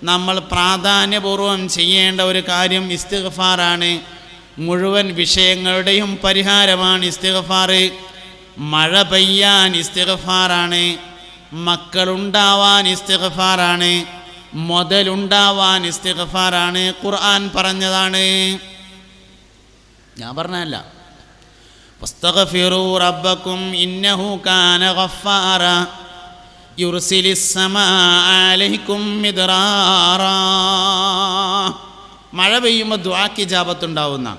നമ്മൾ പ്രാധാന്യപൂർവം ചെയ്യേണ്ട ഒരു കാര്യം ഇസ്തിഗ്ഫാറാണ്. മുഴുവൻ വിഷയങ്ങളുടെയും പരിഹാരമാണ് ഇസ്തിഗ്ഫാർ. മഴ പെയ്യാൻ ഇസ്തിഗ്ഫാറാണ്, മക്കളുണ്ടാവാൻ ഇസ്തിഗ്ഫാറാണ്, മുതലുണ്ടാവാൻ ഇസ്തിഗ്ഫാറാണ്. ഖുർആൻ പറഞ്ഞതാണ്, ഞാൻ പറഞ്ഞതല്ല. വസ്തഗ്ഫിറൂ റബ്ബക്കും ഇന്നഹു കാന ഗഫാറ യുർസിലിസ് സമാഅ അലൈക്കും മിദ്റാറാ. മഴ പെയ്യുമ്പോൾ ദുആക്ക് ഇജാബത്തുണ്ടാവുന്ന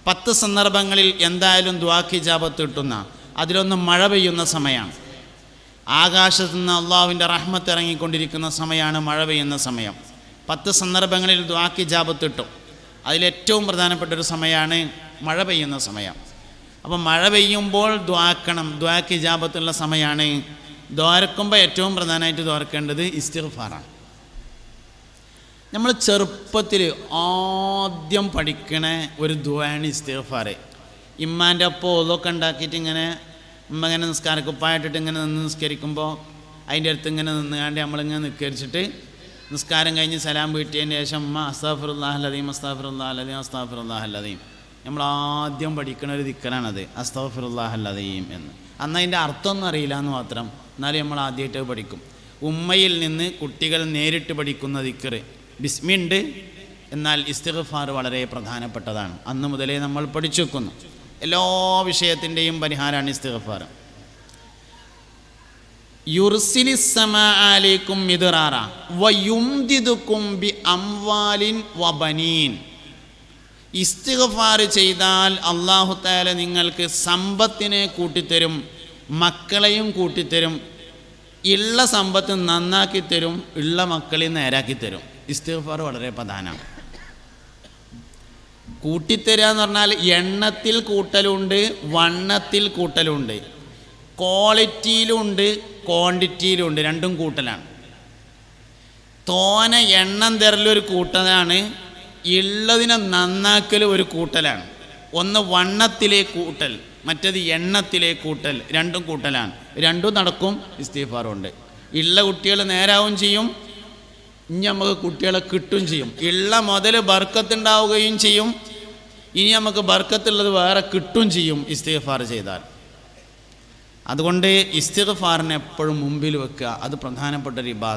10 സന്ദർഭങ്ങളിൽ എന്തായാലും ദുആക്ക് ഇജാബത്ത് കിട്ടുന്ന അതിലൊന്ന് മഴ പെയ്യുന്ന സമയമാണ്. ആകാശത്തു നിന്ന് അള്ളാഹുവിൻ്റെ റഹ്മത്ത് ഇറങ്ങിക്കൊണ്ടിരിക്കുന്ന സമയമാണ് മഴ പെയ്യുന്ന സമയം. 10 സന്ദർഭങ്ങളിൽ ദുആക്ക് ഇജാബത്ത് കിട്ടും. അതിലേറ്റവും പ്രധാനപ്പെട്ടൊരു സമയമാണ് മഴ പെയ്യുന്ന സമയം. അപ്പം മഴ പെയ്യുമ്പോൾ ദുആക്കണം, ദുആക്ക് ഇജാബത്തുള്ള സമയമാണ്. ദ്വാരക്കുമ്പോൾ ഏറ്റവും പ്രധാനമായിട്ട് ദ്വാരക്കേണ്ടത് ഇസ്തിഗ്ഫാറാണ്. നമ്മൾ ചെറുപ്പത്തിൽ ആദ്യം പഠിക്കണ ഒരു ദുആണ് ഇസ്തിഗ്ഫാർ. ഇമ്മാൻ്റെ ഒപ്പം ഓതൊക്കെ ഉണ്ടാക്കിയിട്ട് ഇങ്ങനെ ഉമ്മ ഇങ്ങനെ നിസ്കാരക്കുപ്പായിട്ടിട്ട് ഇങ്ങനെ നിന്ന് നിസ്കരിക്കുമ്പോൾ അതിൻ്റെ അടുത്ത് ഇങ്ങനെ നിന്നുകാണ്ട് നമ്മളിങ്ങനെ നിസ്കരിച്ചിട്ട് നിസ്കാരം കഴിഞ്ഞ് സലാം വീട്ടിയതിന് ശേഷം ഉമ്മ അസ്തഗ്ഫിറുല്ലാഹൽ അദീം അസ്തഗ്ഫിറുല്ലാഹൽ അദീം അസ്തഗ്ഫിറുല്ലാഹൽ അദീം. നമ്മൾ ആദ്യം പഠിക്കുന്ന ഒരു ദിക്റാണത്, അസ്തഗ്ഫിറുല്ലാഹൽ അദീം എന്ന്. അന്ന് അതിൻ്റെ അർത്ഥമൊന്നും അറിയില്ല എന്ന് മാത്രം, എന്നാലും നമ്മൾ ആദ്യമായിട്ട് പഠിക്കും. ഉമ്മയിൽ നിന്ന് കുട്ടികൾ നേരിട്ട് പഠിക്കുന്ന ദിക്ർ ബിസ്മിയുണ്ട്, എന്നാൽ ഇസ്തിഗ്ഫാർ വളരെ പ്രധാനപ്പെട്ടതാണ്. അന്ന് മുതലേ നമ്മൾ പഠിച്ചു വെക്കുന്നു. എല്ലാ വിഷയത്തിൻ്റെയും പരിഹാരമാണ് ഇസ്തിഗ്ഫാർ. യുർസിലിസ് സമാഅ അലൈക്കും മിദ്റാറ വയുംദിദുക്കും ബി അംവാലിൻ വബനീൻ. ഇസ്തിഗ്ഫാർ ചെയ്താൽ അല്ലാഹു തആല നിങ്ങൾക്ക് സമ്പത്തിനെ കൂട്ടിത്തരും, മക്കളെയും കൂട്ടിത്തരും, ഉള്ള സമ്പത്ത് നന്നാക്കി തരും, ഉള്ള മക്കളെ നേരാക്കി തരും. ഇസ്തിഗ്ഫാർ വളരെ പ്രധാനമാണ്. കൂട്ടിത്തരിക എന്ന് പറഞ്ഞാൽ എണ്ണത്തിൽ കൂട്ടലുണ്ട്, വണ്ണത്തിൽ കൂട്ടലുണ്ട്, ക്വാളിറ്റിയിലുണ്ട്, ക്വാണ്ടിറ്റിയിലുണ്ട്, രണ്ടും കൂട്ടലാണ്. തോന എണ്ണം തരലൊരു കൂട്ടലാണ്, ഉള്ളതിനെ നന്നാക്കൽ ഒരു കൂട്ടലാണ്. ഒന്ന് വണ്ണത്തിലെ കൂട്ടൽ, മറ്റേത് എണ്ണത്തിലെ കൂട്ടൽ, രണ്ടും കൂട്ടലാണ്. രണ്ടും നടക്കും. ഇസ്തിഗ്ഫാറുണ്ട്. ഉള്ള കുട്ടികൾ നേരാവും ചെയ്യും, ഇനി നമുക്ക് കുട്ടികളെ കിട്ടും ചെയ്യും. ഉള്ള മുതൽ ബർക്കത്തുണ്ടാവുകയും ചെയ്യും, ഇനി നമുക്ക് ബർക്കത്തുള്ളത് വേറെ കിട്ടും ചെയ്യും ഇസ്തിഗ്ഫാർ ചെയ്താൽ. അതുകൊണ്ട് ഇസ്തിഗ്ഫാറിനെ എപ്പോഴും മുമ്പിൽ വെക്കുക, അത് പ്രധാനപ്പെട്ട ഒരു ഇബാദത്താണ്.